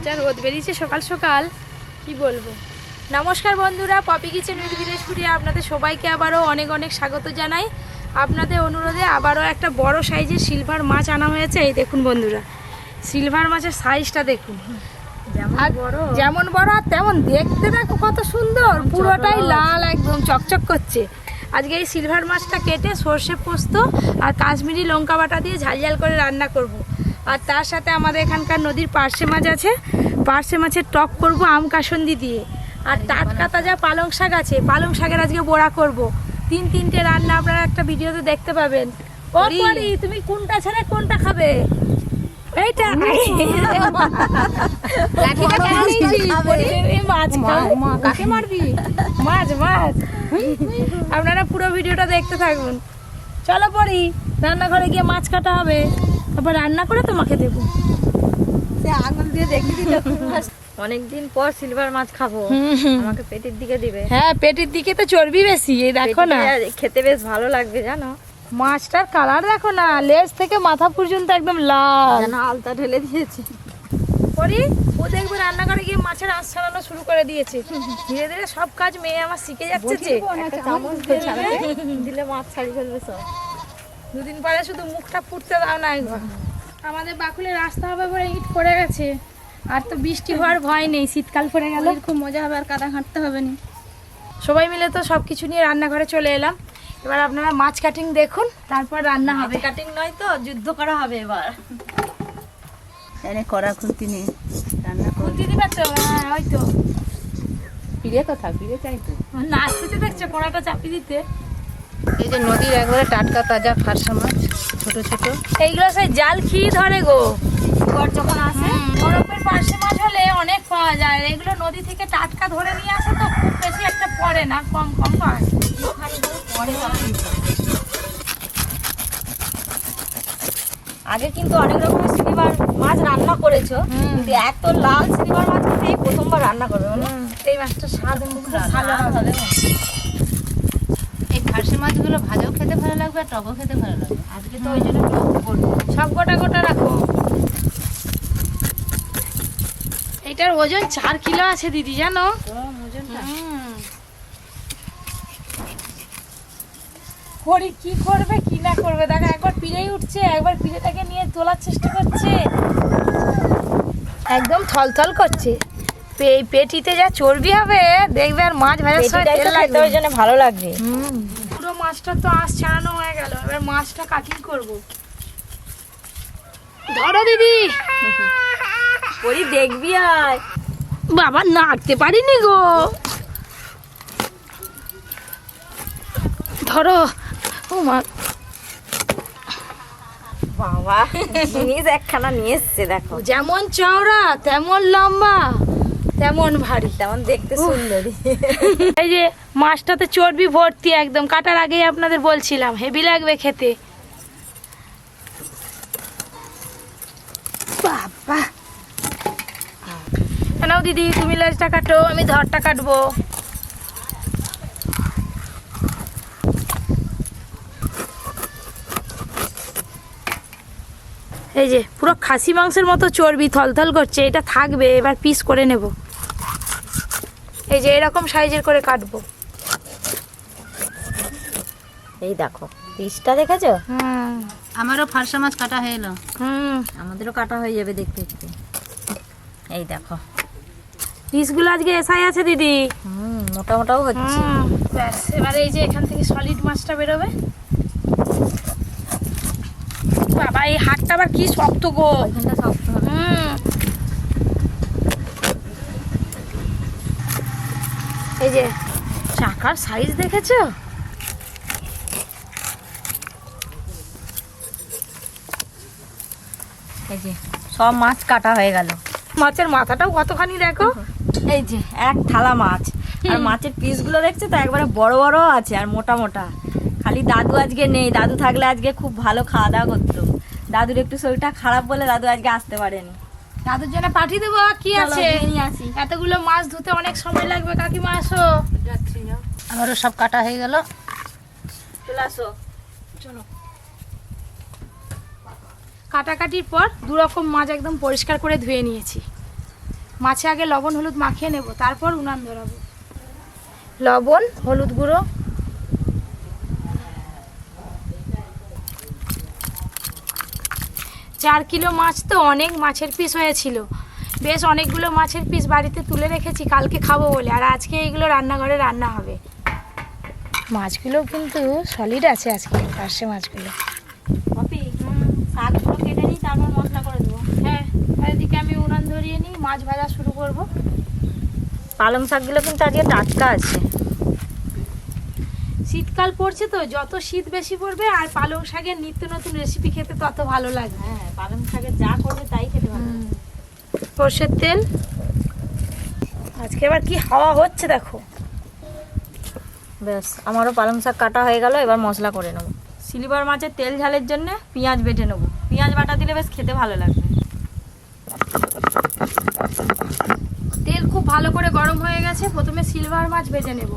যা রোদ বেরিয়েছে সকাল সকাল কি বলবো। নমস্কার বন্ধুরা, পপি কিচেন উইথ বিদেশপুরে আপনাদের সবাইকে আবারও অনেক অনেক স্বাগত জানাই। আপনাদের অনুরোধে আবারও একটা বড় সাইজের সিলভার মাছ আনা হয়েছে। এই দেখুন বন্ধুরা, সিলভার মাছের সাইজটা দেখুন, যেমন বড় আর তেমন দেখতে দেখো কত সুন্দর, পুরোটাই লাল একদম চকচক করছে। আজকে এই সিলভার মাছটা কেটে সর্ষে পোস্ত আর কাশ্মীরি লঙ্কা বাটা দিয়ে ঝাল ঝাল করে রান্না করব। আর তার সাথে আমাদের এখানকার নদীর পার্শে মাছ আছে, পার্শে মাছের টক করব আম কাসন্দি দিয়ে। আর টাটকা তাজা পালং শাক আছে, পালং শাকের আজকে বড়া করব। তিনটে রান্না আপনারা একটা ভিডিওতে দেখতে পাবেন। ও পরি, তুমি কোনটা ছেড়ে কোনটা খাবে? এইটা লাঠিটা কেন নিয়েছিস? মাছ কাকে মারবি? মাছ মাছ। আপনারা পুরো ভিডিওটা দেখতে থাকুন। চলো পরি, রান্নাঘরে গিয়ে মাছ কাটা হবে, তারপর রান্না করে তোমাকে দেবো। আঙুল দিয়ে দেখে দিল। অনেকদিন পর সিলভার মাছ খাবো, আমাকে পেটের দিকে দিবে? হ্যাঁ, পেটের দিকে তো চর্বি বেশি। এই দেখো না, খেতে বেশ ভালো লাগবে জানো। মাছটার কালার দেখো না, লেজ থেকে মাথা পর্যন্ত একদম লাল, যেন আলতা ঢেলে দিয়েছে। পরি ও দেখবে রান্নাঘরে গিয়ে মাছের আঁশ ছাড়ানো শুরু করে দিয়েছে। ধীরে ধীরে সব কাজ মেয়ে আমার শিখে যাচ্ছে। চামচ দিলে মাছ ছাড়ি ফেলবে সব। দুদিন পরে শুধু মুখটা ফুটতে দাও না একবার। আমাদের বাকুলে রাস্তা হবে বলে ইট পড়ে গেছে, আর তো বৃষ্টি হওয়ার ভয় নেই। শীতকাল পড়ে গেল, খুব মজা হবে, আর কাদা হাঁটতে হবে না। সবাই মিলে তো সব কিছু নিয়ে রান্নাঘরে চলে এলাম। এবার আপনারা মাছ কাটিং দেখুন, তারপর রান্না হবে। কাটিং নয় তো, যুদ্ধ করা হবে এবার। এনে কড়া খুন্তি নিয়ে রান্না খুন্তি দিবে তো? হ্যাঁ, ওই তো পিড়ে কথা, পিড়ে চাই তো। নাচতে দেখছো কড়াটা চাপিয়ে দিতে। এই যে নদীর একবারে টাটকা তাজা ফারসা মাছ, ছোট ছোট। এইগুলো সেই জাল খেয়ে ধরে গো। যখন আসে বরফের পার্শে মাছ হলে অনেক পাওয়া যায়, এগুলো নদী থেকে টাটকা ধরে নিয়ে আসে তো খুব বেশি একটা পড়ে না, কম কম পায়। আগে কিন্তু অনেক রকমের সিলভার মাছ রান্না করেছো, কিন্তু এত লাল সিলভার মাছ কিন্তু এই প্রথমবার রান্না করবে। মানে এই মাছটা স্বাদ ভালো হবে। এই ফারসি মাছগুলো ভাজাও খেতে ভালো লাগবে আর টকও খেতে ভালো লাগবে। আজকে তো ওই জন্য টক করবো। সব গোটা গোটা রাখো। এটার ওজন 4 কিলো আছে দিদি, জানো? করি কি করবে কি না করবে, দেখো একবার পিড়েই উঠছে, একবার পিড়েটাকে নিয়ে তোলার চেষ্টা করছে, একদম থলথল করছে। পেটিতে যা চর্বি হবে দেখবে, আর মাছ ভাজার সময় তেল লাগবে, ওই জন্য ভালো লাগবে। পুরো মাছটা তো আঁশ ছাড়ানো হয়ে গেল, এবার মাছটা কাটিং করব। ধরো দিদি। ওই দেখবি আয় বাবা, নাড়তে পারিনি গো। ধরো। ও মা, বাবা জিনিস একখানা নিয়ে এসছে দেখো। যেমন চওড়া তেমন লম্বা তেমন ভারী, তেমন দেখতে সুন্দরী। এই যে মাছটাতে চর্বি ভর্তি একদম, কাটার আগেই আপনাদের বলছিলাম হেভি লাগবে খেতে। বাবা, নাও দিদি, তুমি লেজটা কাটো, আমি ধরটা কাটবো। এই যে পুরো খাসি মাংসের মতো চর্বি থলথল করছে, এটা থাকবে। এবার পিস করে নেব, এই যে এরকম সাইজের করে কাটবো। এই দেখো পিসটা দেখেছো? হুম, আমারও ফারসা মাছ কাটা হয়ে এলো। আমাদেরও কাটা হয়ে যাবে দেখতে দেখতে। এই দেখো পিসগুলো আজকে এসআই আছে দিদি। মোটা মোটাও হচ্ছে। ব্যাস, এবারে এই যে এখান থেকে সলিড মাছটা বেরোবে। বাবা, এই হাতটা আবার কি শক্ত গো। ওইখানটা শক্ত হবে। এই যে চাকার সাইজ দেখেছো? এই যে সব মাছ কাটা হয়ে গেল। মাছের মাথাটাও কতখানি দেখো। এই যে এক থালা মাছ, আর মাছের পিসগুলো দেখছো তো একবারে বড় বড় আছে আর মোটা মোটা। খালি দাদু আজকে নেই, দাদু থাকলে আজকে খুব ভালো খাওয়া দাওয়া করতো। দাদুর একটু শরীরটা খারাপ বলে দাদু আজকে আসতে পারেনি। দাদুর জন্য পাঠিয়ে দেবো, কি আছে। এতগুলো মাছ ধুতে অনেক সময় লাগবে। কাকিমা আসো। আমারও সব কাটা হয়ে গেল, চলে আসো। চলো। কাটাকাটির পর দু রকম মাছ একদম পরিষ্কার করে ধুয়ে নিয়েছি। মাছে আগে লবণ হলুদ মাখিয়ে নেব, তারপর উনান ধরাবো। লবণ হলুদ গুঁড়ো, 4 কিলো মাছ তো অনেক মাছের পিস হয়েছিল, বেশ অনেকগুলো মাছের পিস বাড়িতে তুলে রেখেছি কালকে খাবো বলে, আর আজকে এইগুলো রান্নাঘরে রান্না হবে। মাছগুলো কিন্তু সলিড আছে আজকে, পার্শে মাছগুলো। পপি, শাকগুলো কেটে নিই, তারপর মশলা করে দেবো। হ্যাঁ, আর এদিকে আমি উনান ধরিয়ে নিই, মাছ ভাজা শুরু করব। পালং শাকগুলো কিন্তু আজকে টাটকা আছে। শীতকাল পড়ছে তো, যত শীত বেশি পড়বে আর পালং শাকের নিত্য নতুন রেসিপি খেতে তত ভালো লাগবে। হ্যাঁ, পালং শাকের যা করবে তাই খেতে ভালো। সর্ষের তেল, আজকে এবার কি হাওয়া হচ্ছে দেখো। ব্যাস, আমারও পালং শাক কাটা হয়ে গেল, এবার মশলা করে নেবো। সিলভার মাছের তেল ঝালের জন্য পেঁয়াজ বেটে নেবো। পেঁয়াজ বাটা দিলে বেশ খেতে ভালো লাগবে। তেল খুব ভালো করে গরম হয়ে গেছে, প্রথমে সিলভার মাছ ভেজে নেব।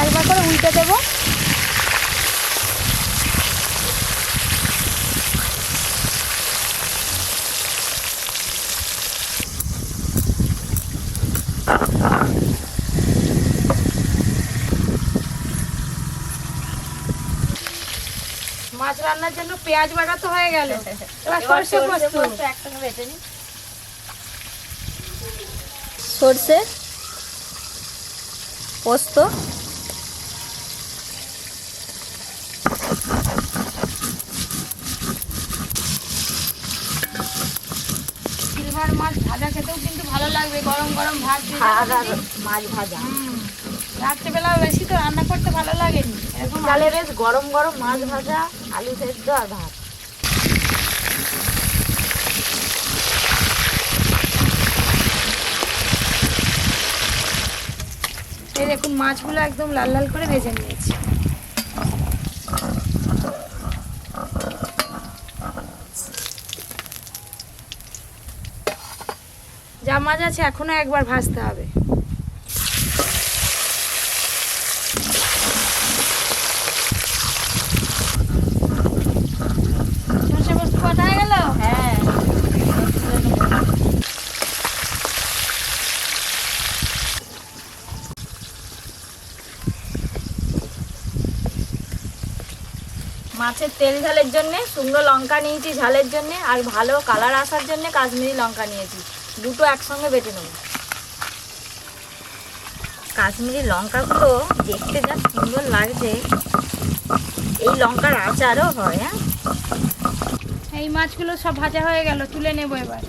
একবার করে উল্টে দেবো। মাছ রান্নার জন্য পেঁয়াজ বাটা তো হয়ে গেল, এবার সরষে পোস্ত একসঙ্গে বেটে নিই। সরষে পোস্ত, সিলভার মাছ ভাজা খেতেও কিন্তু ভালো লাগবে, গরম গরম ভাত দিয়ে। মাছ ভাজা রাত্রেবেলা বেশি তো রান্না করতে ভালো লাগেনি, এরকম তাহলে বেশ গরম গরম মাছ ভাজা, আলু সেদ্ধ আর ভাত। এই দেখুন মাছগুলো একদম লাল লাল করে ভেজে নিয়েছি। যা মাছ আছে এখনো একবার ভাজতে হবে। সরষে পোস্ত বাটা হয়ে গেল। হ্যাঁ, মাছের তেল ঝালের জন্য শুকনো লঙ্কা নিয়েছি ঝালের জন্য, আর ভালো কালার আসার জন্য কাশ্মীরি লঙ্কা নিয়েছি। দুটো একসঙ্গে বেটে নেব। কাশ্মীরি লঙ্কাগুলো দেখতে যা সুন্দর লাগছে, এই লঙ্কার আচারও হয়। হ্যাঁ, এই মাছগুলো সব ভাজা হয়ে গেল, তুলে নেব এবার।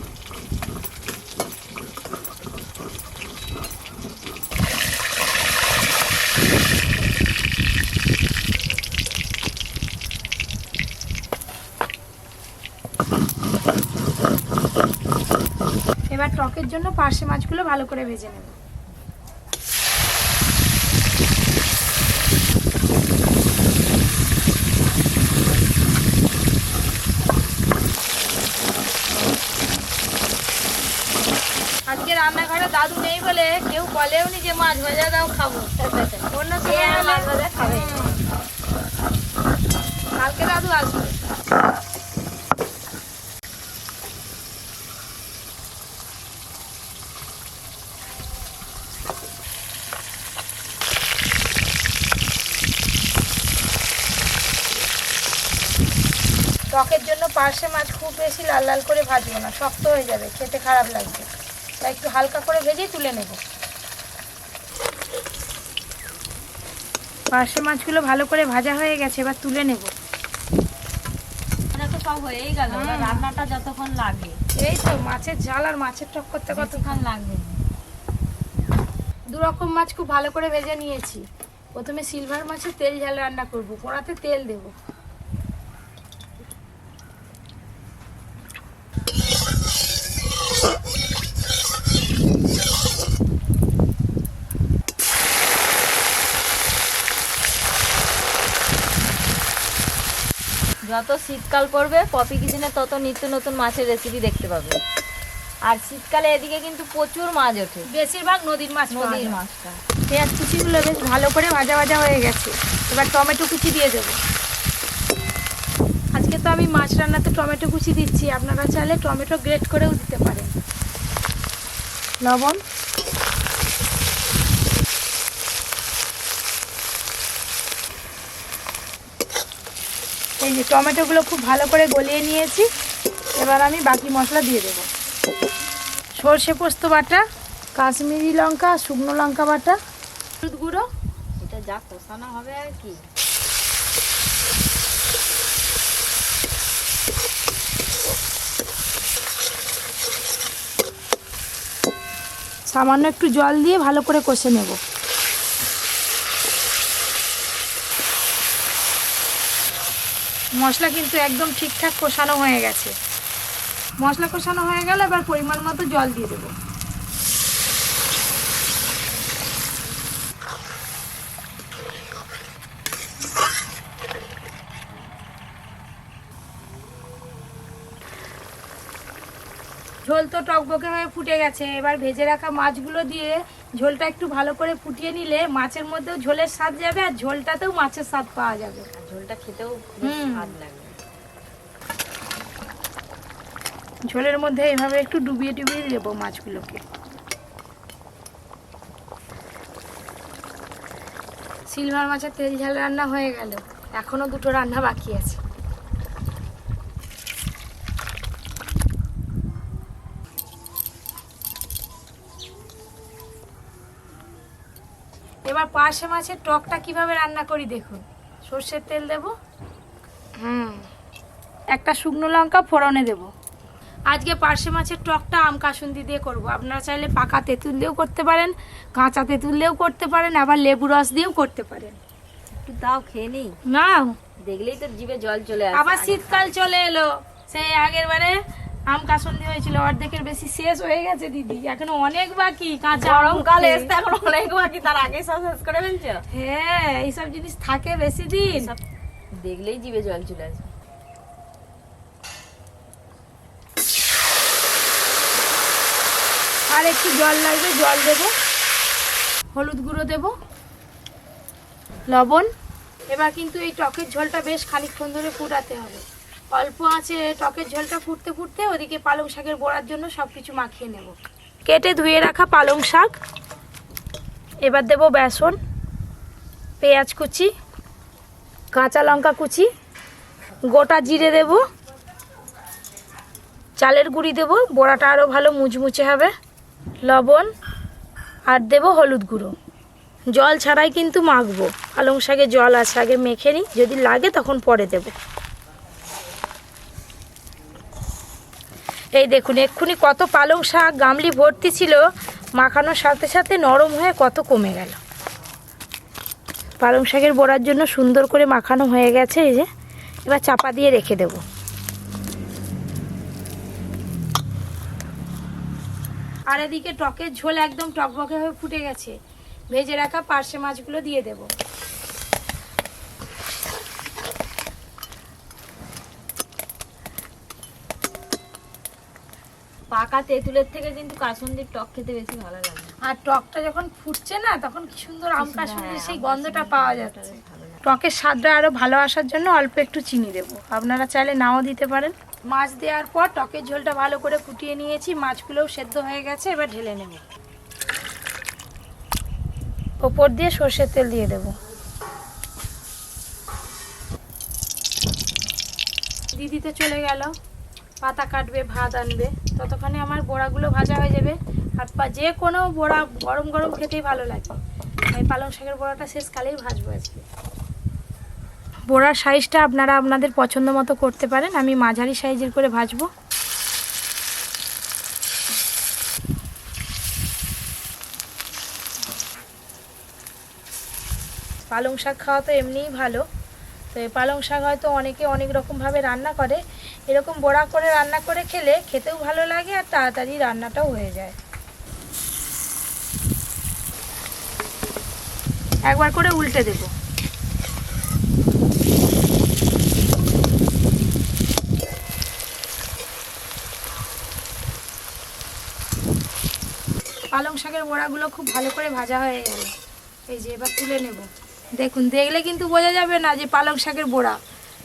এবার টকের জন্য পার্শে মাছগুলো ভালো করে ভেজে নেব। আজকে রান্নাঘরে দাদু নেই বলে কেউ বলেও নি যে মাছ ভাজা দাও খাবো, অন্য সময় মাছ ভাজা খাবে। কালকে দাদু আসবে। টকের জন্য পার্শে মাছ খুব বেশি লাল লাল করে ভাজবো না, শক্ত হয়ে যাবে, খেতে খারাপ লাগবে, তাই একটু হালকা করে ভেজেই তুলে নেব। পার্শে মাছগুলো ভালো করে ভাজা হয়ে গেছে, এবার তুলে নেব। এটা তো সব হয়েই গেল, রান্নাটা যতক্ষণ লাগে। এই তো মাছের ঝাল আর মাছের টক করতে কতক্ষণ লাগবে। দু রকম মাছ খুব ভালো করে ভেজে নিয়েছি। প্রথমে সিলভার মাছের তেল ঝাল রান্না করব, কড়াতে তেল দেব। যত শীতকাল পড়বে পপি কিচেনে তত নিত্য নতুন মাছের রেসিপি দেখতে পাবে। আর শীতকালে এদিকে কিন্তু প্রচুর মাছ ওঠে, বেশিরভাগ নদীর মাছ। নদীর মাছটা। পেঁয়াজ কুচিগুলো বেশ ভালো করে ভাজা ভাজা হয়ে গেছে, এবার টমেটো কুচি দিয়ে দেবো। আজকে তো আমি মাছ রান্নাতে টমেটো কুচি দিচ্ছি, আপনারা চাইলে টমেটো গ্রেট করেও দিতে পারেন। লবণ, এই যে টমেটোগুলো খুব ভালো করে গলিয়ে নিয়েছি, এবার আমি বাকি মশলা দিয়ে দেবো। সর্ষে পোস্ত বাটা, কাশ্মীরি লঙ্কা, শুকনো লঙ্কা বাটা, হলুদ গুঁড়ো, এটা যা কষানো হবে আর কি। সামান্য একটু জল দিয়ে ভালো করে কষে নেব। মশলা কিন্তু একদম ঠিকঠাক কষানো হয়ে গেছে। মশলা কষানো হয়ে গেলে এবার পরিমাণ মতো জল দিয়ে দেবো। ঝোল তো টকবকে হয়ে ফুটে গেছে, এবার ভেজে রাখা মাছগুলো দিয়ে ঝোলটা একটু ভালো করে ফুটিয়ে নিলে মাছের মধ্যেও ঝোলের স্বাদ যাবে আর ঝোলটাতেও মাছের স্বাদ পাওয়া যাবে। ঝোলটা খেতেও বেশ স্বাদ লাগবে। ঝোলের মধ্যে এভাবে একটু ডুবিয়ে ডুবিয়ে দেবো মাছগুলোকে। সিলভার মাছের তেল ঝাল রান্না হয়ে গেল, এখনো দুটো রান্না বাকি আছে। এবার পার্শে মাছের টকটা কিভাবে রান্না করি দেখুন। সর্ষের তেল দেব, একটা শুকনো লঙ্কা ফোড়নে দেব। আজকে পার্শে মাছের টকটা আম কাসুন্দি দিয়ে করব। আপনারা চাইলে পাকা তেঁতুল দিয়েও করতে পারেন, কাঁচা তেঁতুল দিয়েও করতে পারেন, আবার লেবু রস দিয়েও করতে পারেন। একটু দাও, খেয়ে নিই। না দেখলেই তো জিভে জল চলে আসে। আবার শীতকাল চলে এলো, সেই আগের বারে আম কাসুন্দি হয়েছিল, অর্ধেকের বেশি শেষ হয়ে গেছে দিদি, এখনো অনেক বাকি। কাঁচা গরমকাল এসে এখন অনেক বাকি, তার আগে সব শেষ করে ফেলছো। হ্যাঁ, এইসব জিনিস থাকে বেশি দিন, দেখলেই জিভে জল চলে আসে। আর একটু জল লাগবে, জল দেব। হলুদ গুঁড়ো দেব, লবণ। এবার কিন্তু এই টকের ঝোলটা বেশ খানিকক্ষণ ধরে ফুটাতে হবে। অল্প আঁচে টকের ঝোলটা ফুটতে ফুটতে ওদিকে পালং শাকের বড়ার জন্য সব কিছু মাখিয়ে নেব। কেটে ধুয়ে রাখা পালং শাক, এবার দেব বেসন, পেঁয়াজ কুচি, কাঁচা লঙ্কা কুচি, গোটা জিরে দেব, চালের গুঁড়ি দেব, বড়াটা আরও ভালো মুচমুচে হবে, লবণ, আর দেব হলুদ গুঁড়ো। জল ছাড়াই কিন্তু মাখবো, পালং শাকে জল আছে, আগে মেখে নিই, যদি লাগে তখন পরে দেব। এই দেখুন এক্ষুনি কত পালং শাক গামলি ভর্তি ছিল, মাখানোর সাথে সাথে নরম হয়ে কত কমে গেল। পালং শাকের বড়ার জন্য সুন্দর করে মাখানো হয়ে গেছে। এই যে এবার চাপা দিয়ে রেখে দেব। আর এদিকে টকের ঝোল একদম টকবকে হয়ে ফুটে গেছে, ভেজে রাখা পার্শে মাছগুলো দিয়ে দেব। পাকা তেঁতুলের থেকে কিন্তু কাসুন্দির টক খেতে বেশি ভালো লাগে। আর টকটা যখন ফুটছে না তখন কি সুন্দর আম কাসুন্দির সেই গন্ধটা পাওয়া যাচ্ছে। টকের স্বাদটা আরো ভালো আসার জন্য অল্প একটু চিনি দেব, আপনারা চাইলে নাও দিতে পারেন। মাছ দেওয়ার পর টকের ঝোলটা ভালো করে ফুটিয়ে নিয়েছি, মাছগুলোও সেদ্ধ হয়ে গেছে, এবার ঢেলে নেব। ওপর দিয়ে সর্ষের তেল দিয়ে দেব। দিদি তো চলে গেল, পাতা কাটবে, ভাত আনবে, ততক্ষণে আমার বড়াগুলো ভাজা হয়ে যাবে। আর যে কোনো বড়া গরম গরম খেতেই ভালো লাগে, এই পালং শাকের বড়াটা শেষকালেই ভাজবো আজকে। বড়ার সাইজটা আপনারা আপনাদের পছন্দ মতো করতে পারেন, আমি মাঝারি সাইজের করে ভাজবো। পালং শাক খাওয়া তো এমনিই ভালো, তো এই পালং শাক হয়তো অনেকে অনেক রকমভাবে রান্না করে, এরকম বড়া করে রান্না করে খেলে খেতেও ভালো লাগে আর তাড়াতাড়ি রান্নাটাও হয়ে যায়। একবার করে উল্টে দেব। পালং শাকের বড়াগুলো খুব ভালো করে ভাজা হয়ে গেল। এই যে এবার তুলে নেব। দেখুন, দেখলে কিন্তু বোঝা যাবে না যে পালং শাকের বড়া,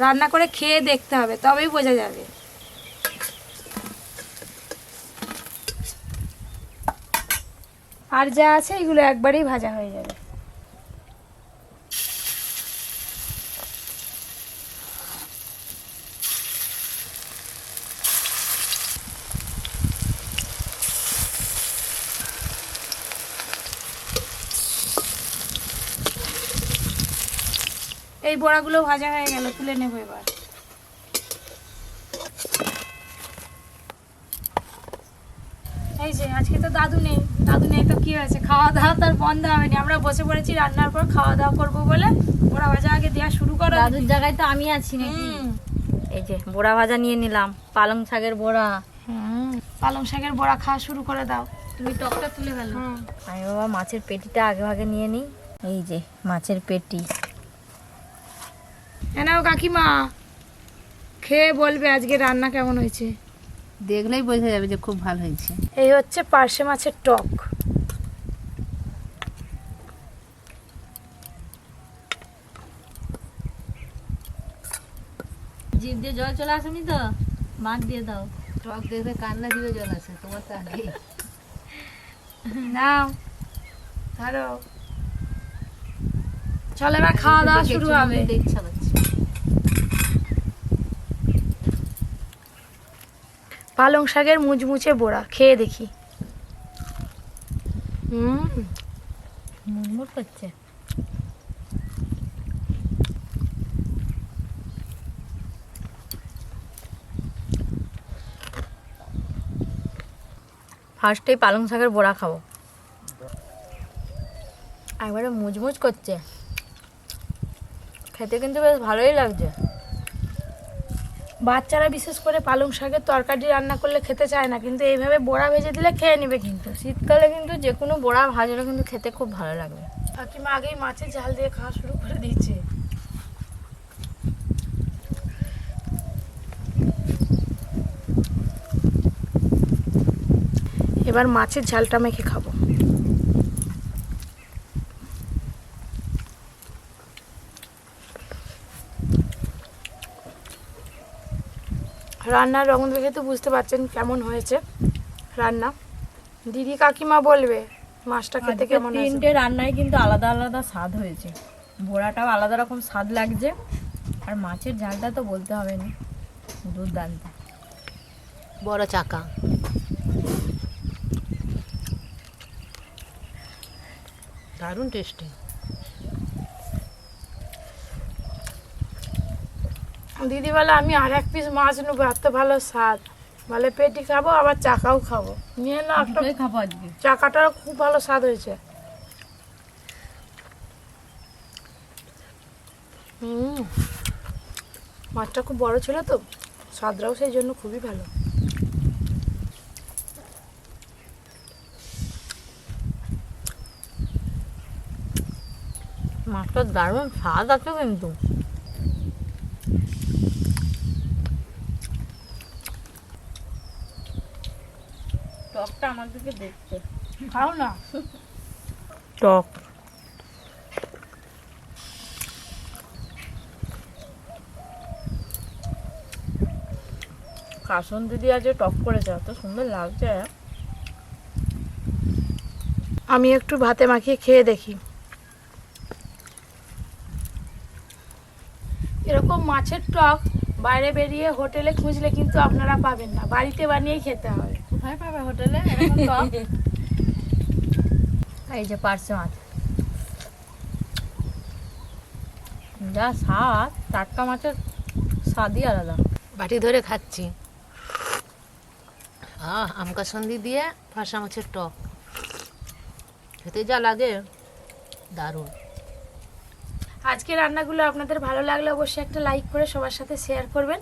রান্না করে খেয়ে দেখতে হবে তবেই বোঝা যাবে। আর যা আছে এগুলো একবারেই ভাজা হয়ে যাবে। এই বড়াগুলো ভাজা হয়ে গেল, তুলে নেব এবার। এই যে আজকে তো দাদু নেই, দাদু নেই তো কি হয়েছে, খাওয়া দাওয়া তার বন্ধ হয়নি। আমরা বসে পড়েছি রান্নার পর খাওয়া দাওয়া করবো বলে। বড়া ভাজা আগে দেওয়া শুরু করো। দাদুর জায়গায় তো আমি আছি নাকি। এই যে বড়া ভাজা নিয়ে নিলাম, পালং শাকের বড়া। পালং শাকের বড়া খাওয়া শুরু করে দাও। তুমি টকটা তুলে ফেলো। আমি বাবা মাছের পেটিটা আগে ভাগে নিয়ে নিই। এই যে মাছের পেটি। নাও কাকিমা, খেয়ে বলবে আজকে রান্না কেমন হয়েছে। দেখলেই বোঝা যাবে যে খুব ভালো হয়েছে। এই হচ্ছে পার্শে মাছের টক। জিভ দিয়ে জল চলে আসেনি তো, মাছ দিয়ে দাও। টক দেখলে কান্না দিবে জল আসে, তোমার তো আগে। নাও ধরো, চলো এবার খাওয়া দাওয়া শুরু হবে। ইচ্ছা করছে। পালং শাকের মুচমুচে বড়া খেয়ে দেখি। মুড়মুড় করছে। ফার্স্টেই পালং শাকের বড়া খাবো। একবারে মুচমুচ করছে, খেতে কিন্তু বেশ ভালোই লাগছে। বাচ্চারা বিশেষ করে পালং শাকের তরকারি রান্না করলে খেতে চায় না, কিন্তু এইভাবে বড়া ভেজে দিলে খেয়ে নেবে। কিন্তু শীতকালে কিন্তু যে কোনো বড়া ভাজলে কিন্তু খেতে খুব ভালো লাগবে। কাকিমা আগেই মাছের ঝাল দিয়ে খাওয়া শুরু করে দিয়েছে। এবার মাছের ঝালটা মেখে খাবো। রান্নার রঙ দেখে তো বুঝতে পারছেন কেমন হয়েছে রান্না। দিদি কাকিমা বলবে মাছটা খেতে কেমন হয়েছে। তিনটে রান্নায় কিন্তু আলাদা আলাদা স্বাদ হয়েছে। বড়াটাও আলাদা রকম স্বাদ লাগছে, আর মাছের ঝালটা তো বলতে হবে না, দুর্দান্ত। বড় চাকা। দারুণ টেস্টি। দিদি বলে আমি আর এক পিস মাছ নেবো, এত ভালো স্বাদ। বলে পেটি খাবো আবার চাকাও খাবো। নিয়ে না একটা, দুটোই খাবো আজকে। চাকাটার খুব ভালো স্বাদ হয়েছে। মাছটা খুব বড় ছিল তো, স্বাদটাও সেই জন্য খুবই ভালো। মাছটার দারুণ স্বাদ আছে কিন্তু। টকটা আমার দিকে দেখতে, খাও না। টক কাসন দিদি আজ টক করেছে, এত সুন্দর লাগছে। আমি একটু ভাতে মাখিয়ে খেয়ে দেখি। এরকম মাছের টক বাইরে বেরিয়ে হোটেলে খুঁজলে কিন্তু আপনারা পাবেন না, বাড়িতে বানিয়েই খেতে হবে। কোথায় পাবে হোটেলে এরকম টক? এই যে পার্শে মাছ, যা স্বাদ, টাটকা মাছের স্বাদই আলাদা। বাটি ধরে খাচ্ছি। আম কাসন্দি দিয়ে ফাঁসা মাছের টক খেতে যা লাগে, দারুণ। আজকে রান্নাগুলো আপনাদের ভালো লাগলে অবশ্যই একটা লাইক করে সবার সাথে শেয়ার করবেন।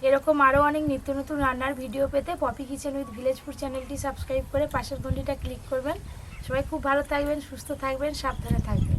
এরকম আরও অনেক নিত্য নতুন রান্নার ভিডিও পেতে পপি কিচেন উইথ ভিলেজপুর চ্যানেলটি সাবস্ক্রাইব করে পাশের ঘন্টিটা ক্লিক করবেন। সবাই খুব ভালো থাকবেন, সুস্থ থাকবেন, সাবধানে থাকবেন।